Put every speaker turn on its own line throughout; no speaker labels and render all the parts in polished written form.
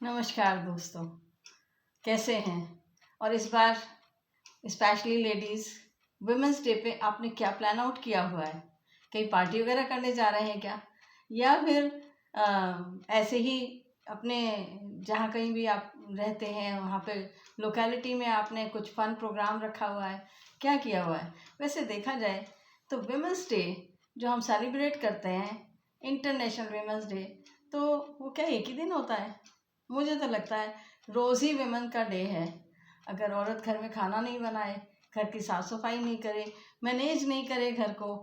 नमस्कार दोस्तों, कैसे हैं। और इस बार स्पेशली लेडीज़ वुमेंस डे पे आपने क्या प्लान आउट किया हुआ है? कहीं पार्टी वगैरह करने जा रहे हैं क्या, या फिर ऐसे ही अपने जहाँ कहीं भी आप रहते हैं वहाँ पे लोकेलिटी में आपने कुछ फन प्रोग्राम रखा हुआ है, क्या किया हुआ है? वैसे देखा जाए तो वुमेंस डे जो हम सेलिब्रेट करते हैं, इंटरनेशनल वुमेंस डे, तो वो क्या एक ही दिन होता है? मुझे तो लगता है रोज़ ही विमेन का डे है। अगर औरत घर में खाना नहीं बनाए, घर की साफ सफाई नहीं करे, मैनेज नहीं करे घर को,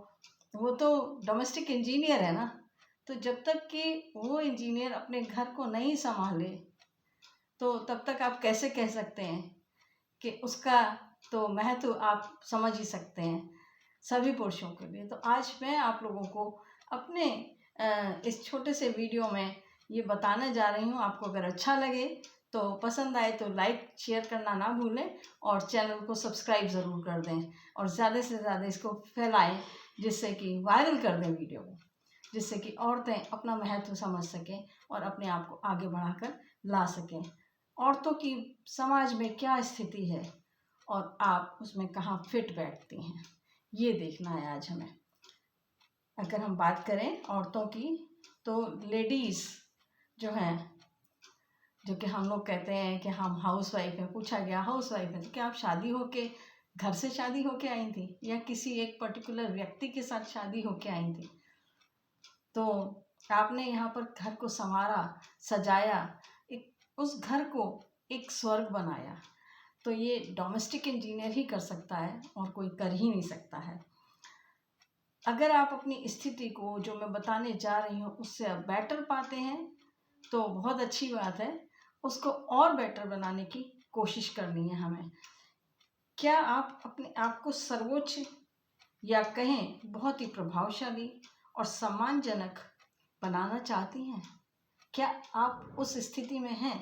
वो तो डोमेस्टिक इंजीनियर है ना। तो जब तक कि वो इंजीनियर अपने घर को नहीं संभाले, तो तब तक आप कैसे कह सकते हैं कि उसका तो महत्व आप समझ ही सकते हैं सभी पुरुषों के लिए। तो आज मैं आप लोगों को अपने इस छोटे से वीडियो में ये बताने जा रही हूँ। आपको अगर अच्छा लगे तो पसंद आए तो लाइक शेयर करना ना भूलें, और चैनल को सब्सक्राइब ज़रूर कर दें, और ज़्यादा से ज़्यादा इसको फैलाएं, जिससे कि वायरल कर दें वीडियो को, जिससे कि औरतें अपना महत्व समझ सकें और अपने आप को आगे बढ़ाकर ला सकें। औरतों की समाज में क्या स्थिति है और आप उसमें कहाँ फिट बैठती हैं, ये देखना है आज हमें। अगर हम बात करें औरतों की, तो लेडीज़ जो हैं, जो कि हम लोग कहते हैं कि हम हाउस वाइफ हैं, पूछा गया हाउस वाइफ है तो क्या आप शादी होके घर से शादी होके आई थी, या किसी एक पर्टिकुलर व्यक्ति के साथ शादी होके आई थी? तो आपने यहाँ पर घर को संवारा, सजाया, एक उस घर को एक स्वर्ग बनाया। तो ये डोमेस्टिक इंजीनियर ही कर सकता है और कोई कर ही नहीं सकता है। अगर आप अपनी स्थिति को जो मैं बताने जा रही हूँ उससे आप बेटर पाते हैं तो बहुत अच्छी बात है, उसको और बेटर बनाने की कोशिश करनी है हमें। क्या आप अपने आप को सर्वोच्च, या कहें बहुत ही प्रभावशाली और सम्मानजनक बनाना चाहती हैं? क्या आप उस स्थिति में हैं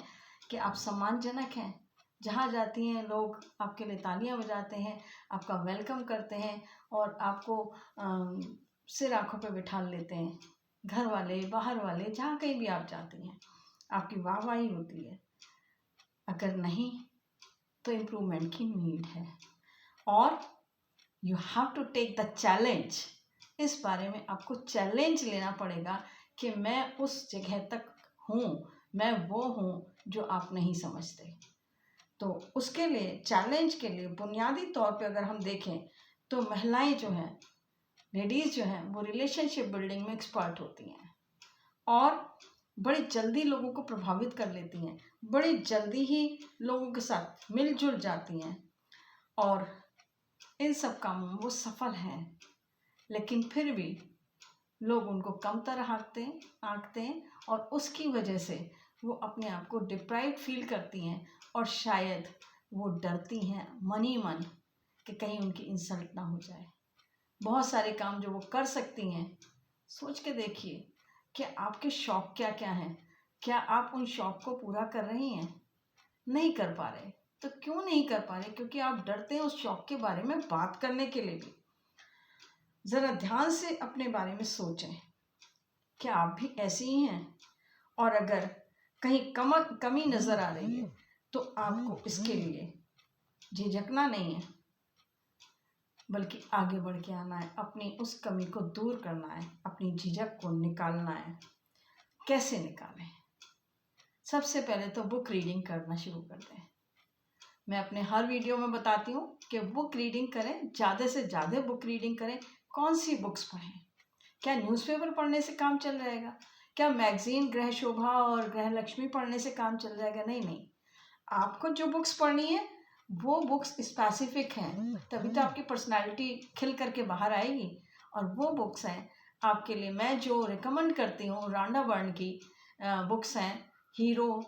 कि आप सम्मानजनक हैं? जहाँ जाती हैं लोग आपके लिए तालियां बजाते हैं, आपका वेलकम करते हैं, और आपको सिर आँखों पे बिठा लेते हैं। घर वाले, बाहर वाले, जहाँ कहीं भी आप जाती हैं आपकी वाहवाही होती है। अगर नहीं तो इम्प्रूवमेंट की नीड है, और you have to take the challenge. इस बारे में आपको चैलेंज लेना पड़ेगा कि मैं उस जगह तक हूँ, मैं वो हूँ जो आप नहीं समझते। तो उसके लिए, चैलेंज के लिए बुनियादी तौर पे अगर हम देखें तो महिलाएं जो हैं, लेडीज़ जो हैं, वो रिलेशनशिप बिल्डिंग में एक्सपर्ट होती हैं और बड़ी जल्दी लोगों को प्रभावित कर लेती हैं, बड़ी जल्दी ही लोगों के साथ मिलजुल जाती हैं, और इन सब कामों में वो सफल हैं। लेकिन फिर भी लोग उनको कम तरह आंकते हैं, और उसकी वजह से वो अपने आप को डिप्राइव्ड फील करती हैं, और शायद वो डरती हैं मन ही मन कि कहीं उनकी इंसल्ट ना हो जाए। बहुत सारे काम जो वो कर सकती हैं, सोच के देखिए कि आपके शौक़ क्या क्या हैं। क्या आप उन शौक़ को पूरा कर रही हैं? नहीं कर पा रहे तो क्यों नहीं कर पा रहे? क्योंकि आप डरते हैं उस शौक़ के बारे में बात करने के लिए भी। ज़रा ध्यान से अपने बारे में सोचें, क्या आप भी ऐसे ही हैं? और अगर कहीं कमी नज़र आ रही है तो आपको इसके लिए झिझकना नहीं है, बल्कि आगे बढ़ के आना है, अपनी उस कमी को दूर करना है, अपनी झिझक को निकालना है। कैसे निकालें? सबसे पहले तो बुक रीडिंग करना शुरू कर दें। मैं अपने हर वीडियो में बताती हूँ कि बुक रीडिंग करें, ज़्यादा से ज़्यादा बुक रीडिंग करें। कौन सी बुक्स पढ़ें? क्या न्यूज़पेपर पढ़ने से काम चल जाएगा? क्या मैगज़ीन गृह शोभा और गृह लक्ष्मी पढ़ने से काम चल जाएगा? नहीं नहीं, आपको जो बुक्स पढ़नी है वो बुक्स स्पेसिफिक हैं, तभी तो आपकी पर्सनालिटी खिल करके बाहर आएगी। और वो बुक्स हैं आपके लिए, मैं जो रिकमेंड करती हूँ, रॉन्डा बर्न की बुक्स हैं, हीरो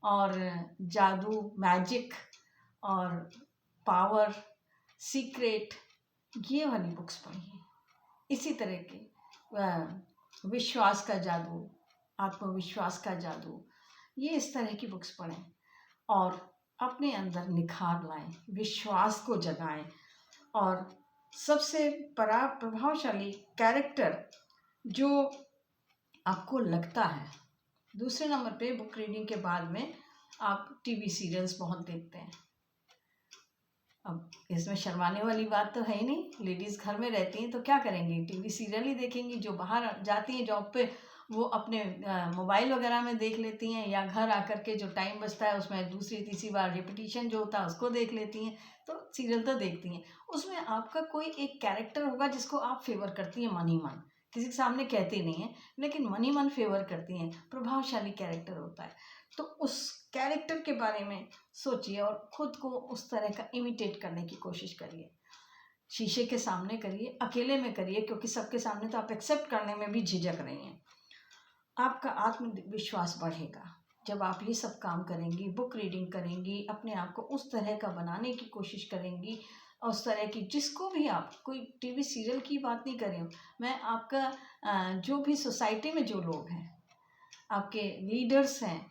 और जादू, मैजिक और पावर, सीक्रेट, ये वाली बुक्स पढ़िए। इसी तरह के विश्वास का जादू, आत्मविश्वास का जादू, ये इस तरह की बुक्स पढ़ें और अपने अंदर निखार लाएं, विश्वास को जगाएं। और सबसे प्रभावशाली कैरेक्टर जो आपको लगता है दूसरे नंबर पे बुक रीडिंग के बाद में आप टीवी सीरियल्स बहुत देखते हैं। अब इसमें शर्माने वाली बात तो है ही नहीं, लेडीज़ घर में रहती हैं तो क्या करेंगी, टीवी सीरियल ही देखेंगी। जो बाहर जाती हैं जॉब पे वो अपने मोबाइल वगैरह में देख लेती हैं, या घर आकर के जो टाइम बचता है उसमें दूसरी तीसरी बार रिपीटिशन जो होता है उसको देख लेती हैं। तो सीरियल तो देखती हैं, उसमें आपका कोई एक कैरेक्टर होगा जिसको आप फेवर करती हैं मन ही मन, किसी के सामने कहती नहीं है लेकिन मन ही मन फेवर करती हैं, प्रभावशाली कैरेक्टर होता है। तो उस कैरेक्टर के बारे में सोचिए और खुद को उस तरह का इमिटेट करने की कोशिश करिए। शीशे के सामने करिए, अकेले में करिए, क्योंकि सबके सामने तो आप एक्सेप्ट करने में भी झिझक रही हैं। आपका आत्मविश्वास बढ़ेगा जब आप ये सब काम करेंगी, बुक रीडिंग करेंगी, अपने आप को उस तरह का बनाने की कोशिश करेंगी, उस तरह की जिसको भी आप, कोई टीवी सीरियल की बात नहीं कर रही हूँ मैं, आपका जो भी सोसाइटी में जो लोग हैं, आपके लीडर्स हैं,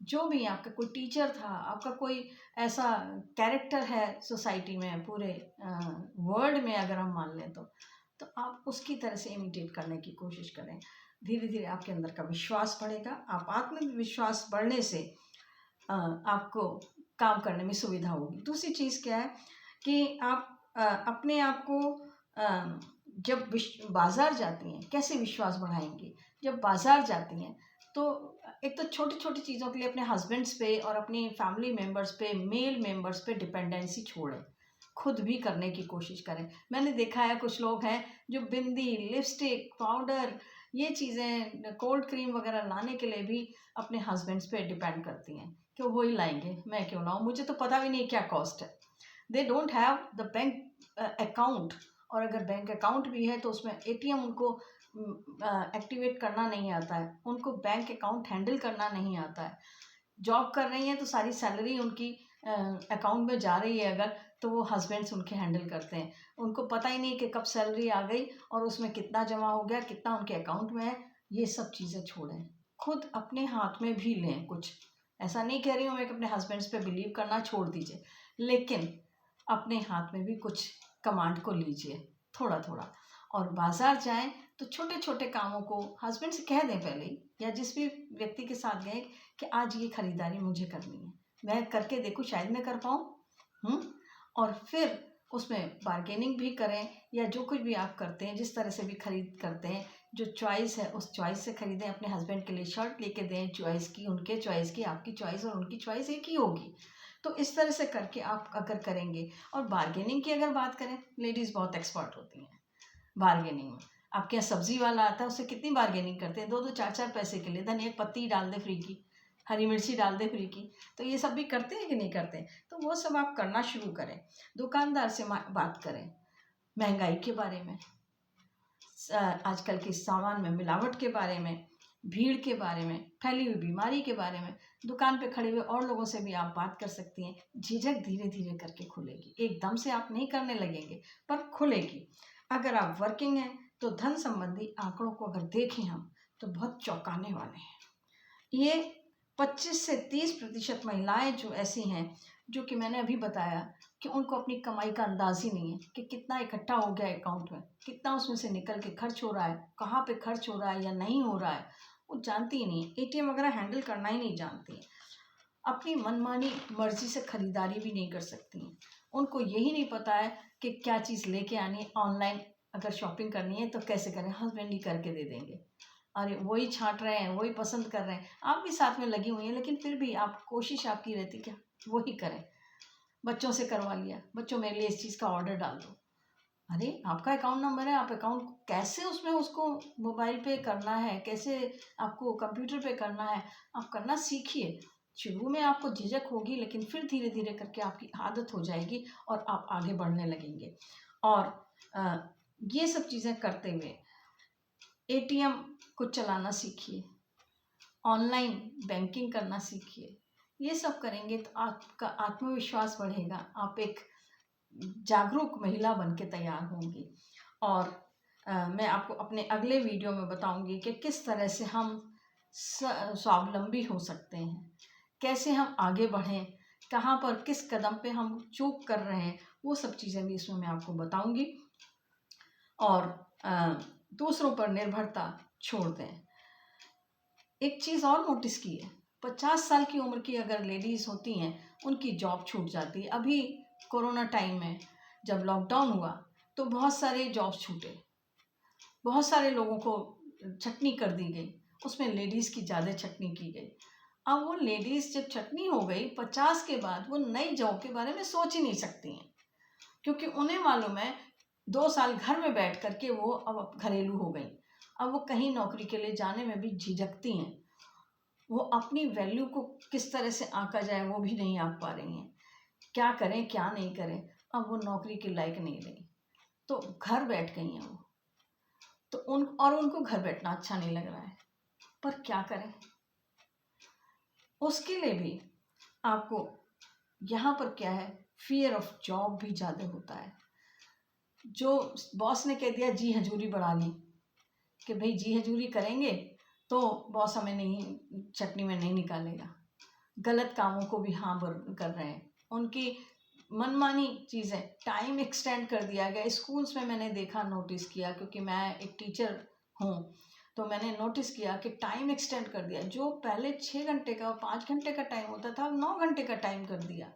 जो भी आपका कोई टीचर था, आपका कोई ऐसा कैरेक्टर है सोसाइटी में, पूरे वर्ल्ड में अगर हम मान लें तो आप उसकी तरह से इमिटेट करने की कोशिश करें। धीरे धीरे आपके अंदर का विश्वास बढ़ेगा। आप आत्मविश्वास बढ़ने से आपको काम करने में सुविधा होगी। दूसरी चीज़ क्या है कि आप अपने आप को जब बाज़ार जाती हैं, कैसे विश्वास बढ़ाएंगी? जब बाज़ार जाती हैं तो एक तो छोटी छोटी चीज़ों के लिए अपने हस्बैंड्स पे और अपनी फैमिली मेम्बर्स पे, मेल मेम्बर्स पे डिपेंडेंसी छोड़ें, खुद भी करने की कोशिश करें। मैंने देखा है कुछ लोग हैं जो बिंदी, लिपस्टिक, पाउडर, ये चीज़ें, कोल्ड क्रीम वगैरह लाने के लिए भी अपने हस्बैंड्स पे डिपेंड करती हैं कि वो ही लाएंगे, मैं क्यों लाऊं, मुझे तो पता भी नहीं क्या कॉस्ट है। They don't have the bank account, और अगर बैंक अकाउंट भी है तो उसमें एटीएम उनको एक्टिवेट करना नहीं आता है, उनको बैंक अकाउंट हैंडल करना नहीं आता है। जॉब कर रही हैं तो सारी सैलरी उनकी अकाउंट में जा रही है अगर, तो वो हस्बैंड्स उनके हैंडल करते हैं। उनको पता ही नहीं कि कब सैलरी आ गई और उसमें कितना जमा हो गया, कितना उनके अकाउंट में है। ये सब चीज़ें छोड़ें, खुद अपने हाथ में भी लें कुछ। ऐसा नहीं कह रही हूँ मैं कि अपने हस्बैंड्स पे बिलीव करना छोड़ दीजिए, लेकिन अपने हाथ में भी कुछ कमांड को लीजिए थोड़ा थोड़ा। और बाज़ार जाएं तो छोटे छोटे कामों को हस्बैंड से कह दें पहले ही, या जिस भी व्यक्ति के साथ गए कि आज ये खरीदारी मुझे करनी है, मैं करके देखूँ शायद मैं कर पाऊँ। और फिर उसमें बार्गेनिंग भी करें, या जो कुछ भी आप करते हैं, जिस तरह से भी खरीद करते हैं, जो चॉइस है उस चॉइस से खरीदें। अपने हस्बैंड के लिए शर्ट लेके दें चॉइस की, उनके चॉइस की, आपकी चॉइस और उनकी चॉइस एक ही होगी। तो इस तरह से करके आप अगर करेंगे, और बार्गेनिंग की अगर बात करें, लेडीज़ बहुत एक्सपर्ट होती हैं बार्गेनिंग में। आपके यहाँ सब्जी वाला आता है, उससे कितनी बार्गेनिंग करते हैं, दो दो चार चार पैसे के लिए, धनिया एक पत्ती डाल दे फ्री की, हरी मिर्ची डाल दे फ्री की। तो ये सब भी करते हैं कि नहीं करते? तो वो सब आप करना शुरू करें। दुकानदार से बात करें महंगाई के बारे में, आजकल के सामान में मिलावट के बारे में, भीड़ के बारे में, फैली हुई बीमारी के बारे में। दुकान पे खड़े हुए और लोगों से भी आप बात कर सकती हैं। झिझक धीरे धीरे करके खुलेगी, एकदम से आप नहीं करने लगेंगे पर खुलेगी। अगर आप वर्किंग हैं तो धन संबंधी आंकड़ों को अगर देखें हम, तो बहुत चौंकाने वाले हैं। ये 25 से 30% महिलाएं जो ऐसी हैं, जो कि मैंने अभी बताया कि उनको अपनी कमाई का अंदाज ही नहीं है कि कितना इकट्ठा हो गया अकाउंट में, कितना उसमें से निकल के खर्च हो रहा है, कहाँ पे खर्च हो रहा है या नहीं हो रहा है, वो जानती ही नहीं। एटीएम वगैरह हैंडल करना ही नहीं जानती। अपनी मनमानी मर्जी से खरीदारी भी नहीं कर सकती हैं। उनको यही नहीं पता है कि क्या चीज़ लेके आनी है। ऑनलाइन अगर शॉपिंग करनी है तो कैसे करें, हस्बैंड ही करके दे देंगे। अरे वही छाँट रहे हैं, वही पसंद कर रहे हैं, आप भी साथ में लगी हुई हैं, लेकिन फिर भी आप, कोशिश आपकी रहती क्या वही करें। बच्चों से करवा लिया, बच्चों मेरे लिए इस चीज़ का ऑर्डर डाल दो। अरे आपका अकाउंट नंबर है, आप अकाउंट कैसे उसमें उसको मोबाइल पे करना है, कैसे आपको कंप्यूटर पे करना है, आप करना सीखिए। शुरू में आपको झिझक होगी, लेकिन फिर धीरे धीरे करके आपकी आदत हो जाएगी और आप आगे बढ़ने लगेंगे। और अ, ये सब चीज़ें करते हुए एटीएम को चलाना सीखिए, ऑनलाइन बैंकिंग करना सीखिए। ये सब करेंगे तो आपका आत्मविश्वास बढ़ेगा, आप एक जागरूक महिला बन के तैयार होंगी। और मैं आपको अपने अगले वीडियो में बताऊंगी कि किस तरह से हम स्वावलंबी हो सकते हैं, कैसे हम आगे बढ़ें, कहाँ पर किस कदम पे हम चूक कर रहे हैं, वो सब चीज़ें भी इसमें मैं आपको बताऊंगी। और दूसरों पर निर्भरता छोड़ दें। एक चीज़ और नोटिस की है, 50 साल की उम्र की अगर लेडीज़ होती हैं उनकी जॉब छूट जाती है। अभी कोरोना टाइम में जब लॉकडाउन हुआ तो बहुत सारे जॉब्स छूटे, बहुत सारे लोगों को छटनी कर दी गई, उसमें लेडीज़ की ज़्यादा छटनी की गई। अब वो लेडीज़ जब छटनी हो गई 50 के बाद, वो नई जॉब के बारे में सोच ही नहीं सकती हैं, क्योंकि उन्हें मालूम है 2 साल घर में बैठ कर के वो अब घरेलू हो गई। अब वो कहीं नौकरी के लिए जाने में भी झिझकती हैं। वो अपनी वैल्यू को किस तरह से आंका जाए वो भी नहीं आंक पा रही हैं। क्या करें क्या नहीं करें, अब वो नौकरी के लायक नहीं रही, तो घर बैठ गई हैं वो। तो उनको घर बैठना अच्छा नहीं लग रहा है, पर क्या करें। उसके लिए भी आपको यहाँ पर क्या है, फियर ऑफ जॉब भी ज़्यादा होता है। जो बॉस ने कह दिया जी हजूरी बढ़ा ली, कि भाई जी हजूरी करेंगे तो बॉस हमें नहीं चटनी में नहीं निकालेगा। गलत कामों को भी हाँ कर रहे हैं, उनकी मनमानी चीज़ें। टाइम एक्सटेंड कर दिया गया स्कूल्स में, मैंने देखा, नोटिस किया, क्योंकि मैं एक टीचर हूँ, तो मैंने नोटिस किया कि टाइम एक्सटेंड कर दिया। जो पहले 6 घंटे का 5 घंटे का टाइम होता था, 9 घंटे का टाइम कर दिया।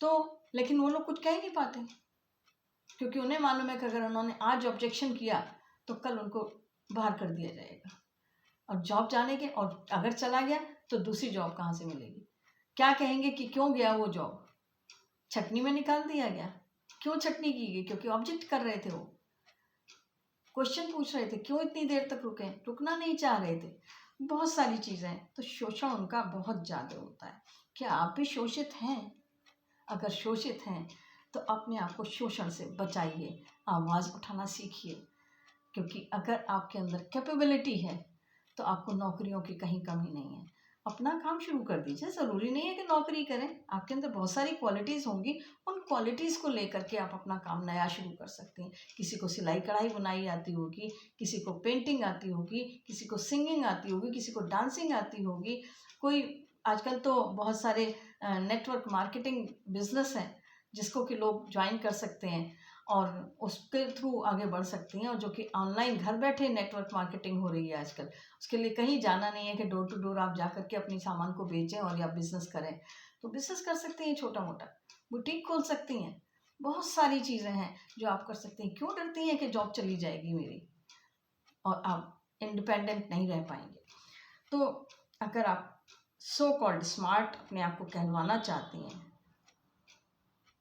तो लेकिन वो लोग कुछ कह ही नहीं पाते, क्योंकि उन्हें मालूम है कि अगर उन्होंने आज ऑब्जेक्शन किया तो कल उनको बाहर कर दिया जाएगा, और जॉब जाने के, और अगर चला गया तो दूसरी जॉब कहाँ से मिलेगी। क्या कहेंगे कि क्यों गया वो जॉब, छटनी में निकाल दिया गया। क्यों छटनी की गई, क्योंकि ऑब्जेक्ट कर रहे थे, वो क्वेश्चन पूछ रहे थे, क्यों इतनी देर तक रुके, रुकना नहीं चाह रहे थे। बहुत सारी चीज़ें हैं, तो शोषण उनका बहुत ज़्यादा होता है। क्या आप भी शोषित हैं? अगर शोषित हैं तो अपने आप को शोषण से बचाइए, आवाज़ उठाना सीखिए, क्योंकि अगर आपके अंदर कैपेबिलिटी है तो आपको नौकरियों की कहीं कमी नहीं है। अपना काम शुरू कर दीजिए, ज़रूरी नहीं है कि नौकरी करें, आपके अंदर बहुत सारी क्वालिटीज़ होंगी, उन क्वालिटीज़ को लेकर के आप अपना काम नया शुरू कर सकते हैं। किसी को सिलाई कढ़ाई बुनाई आती होगी, किसी को पेंटिंग आती होगी, किसी को सिंगिंग आती होगी, किसी को डांसिंग आती होगी, कोई आजकल तो बहुत सारे नेटवर्क मार्केटिंग बिजनेस हैं जिसको कि लोग ज्वाइन कर सकते हैं और उसके थ्रू आगे बढ़ सकती हैं, और जो कि ऑनलाइन घर बैठे नेटवर्क मार्केटिंग हो रही है आजकल। उसके लिए कहीं जाना नहीं है कि डोर टू डोर आप जा करके अपनी सामान को बेचें और या बिज़नेस करें। तो बिज़नेस कर सकती हैं, छोटा-मोटा बुटीक खोल सकती हैं। बहुत सारी चीज़ें हैं जो आप कर सकती हैं। क्यों डरती हैं कि जॉब चली जाएगी मेरी और आप इंडिपेंडेंट नहीं रह पाएँगे। तो अगर आप सो कॉल्ड स्मार्ट अपने आप को कहलवाना चाहती हैं,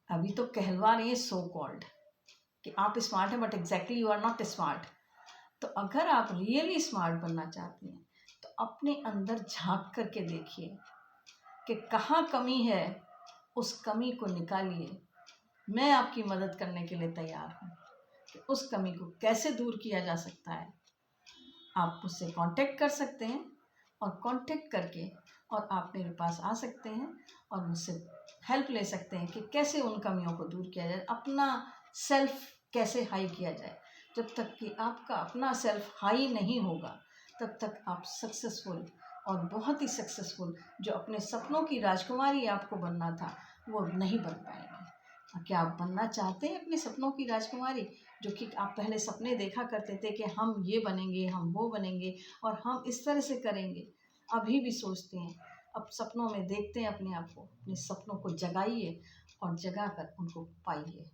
अभी तो कहलवा रही हैं सो कॉल्ड कि आप स्मार्ट हैं, but exactly you are not smart. तो अगर आप रियली स्मार्ट बनना चाहती हैं तो अपने अंदर झांक करके देखिए कि कहाँ कमी है, उस कमी को निकालिए। मैं आपकी मदद करने के लिए तैयार हूँ कि उस कमी को कैसे दूर किया जा सकता है। आप मुझसे कांटेक्ट कर सकते हैं, और कांटेक्ट करके और आप मेरे पास आ सकते हैं और मुझसे हेल्प ले सकते हैं कि कैसे उन कमियों को दूर किया जाए, अपना सेल्फ कैसे हाई किया जाए। जब तक कि आपका अपना सेल्फ हाई नहीं होगा तब तक आप सक्सेसफुल, और बहुत ही सक्सेसफुल, जो अपने सपनों की राजकुमारी आपको बनना था वो नहीं बन पाएंगे। क्या आप बनना चाहते हैं अपने सपनों की राजकुमारी, जो कि आप पहले सपने देखा करते थे कि हम ये बनेंगे, हम वो बनेंगे और हम इस तरह से करेंगे, अभी भी सोचते हैं? अब सपनों में देखते हैं अपने आप को, अपने सपनों को जगाइए और जगा कर उनको पाइए।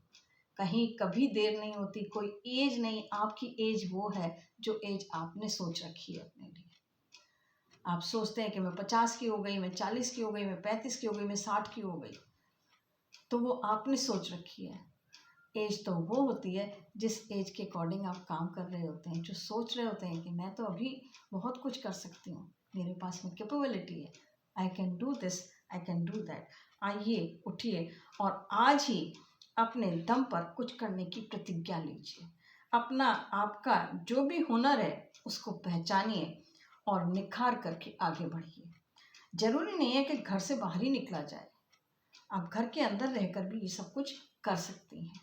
कहीं कभी देर नहीं होती, कोई एज नहीं, आपकी एज वो है जो एज आपने सोच रखी है अपने लिए। आप सोचते हैं कि मैं 50 की हो गई, मैं 40 की हो गई, मैं 35 की हो गई, मैं 60 की हो गई, तो वो आपने सोच रखी है। एज तो वो होती है जिस एज के अकॉर्डिंग आप काम कर रहे होते हैं, जो सोच रहे होते हैं कि मैं तो अभी बहुत कुछ कर सकती हूँ, मेरे पास में कैपेबिलिटी है, I can do this, I can do that. आइए, उठिए और आज ही अपने दम पर कुछ करने की प्रतिज्ञा लीजिए। अपना आपका जो भी हुनर है उसको पहचानिए और निखार करके आगे बढ़िए। ज़रूरी नहीं है कि घर से बाहर ही निकला जाए, आप घर के अंदर रहकर भी ये सब कुछ कर सकती हैं।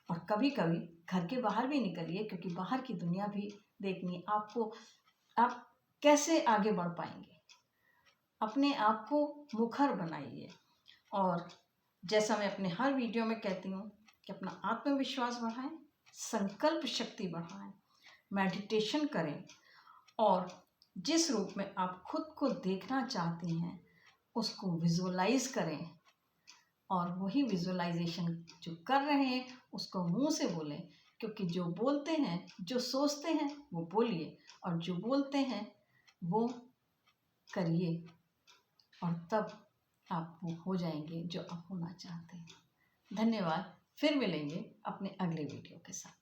और कभी कभी घर के बाहर भी निकलिए, क्योंकि बाहर की दुनिया भी देखनी है आपको। आप कैसे आगे बढ़ पाएंगे, अपने आप को मुखर बनाइए। और जैसा मैं अपने हर वीडियो में कहती हूँ कि अपना आत्मविश्वास बढ़ाएं, संकल्प शक्ति बढ़ाएं, मेडिटेशन करें और जिस रूप में आप खुद को देखना चाहते हैं उसको विजुअलाइज करें, और वही विजुअलाइजेशन जो कर रहे हैं उसको मुंह से बोलें, क्योंकि जो बोलते हैं, जो सोचते हैं वो बोलिए, और जो बोलते हैं वो करिए, और तब आप वो हो जाएंगे जो आप होना चाहते हैं। धन्यवाद। फिर मिलेंगे अपने अगले वीडियो के साथ।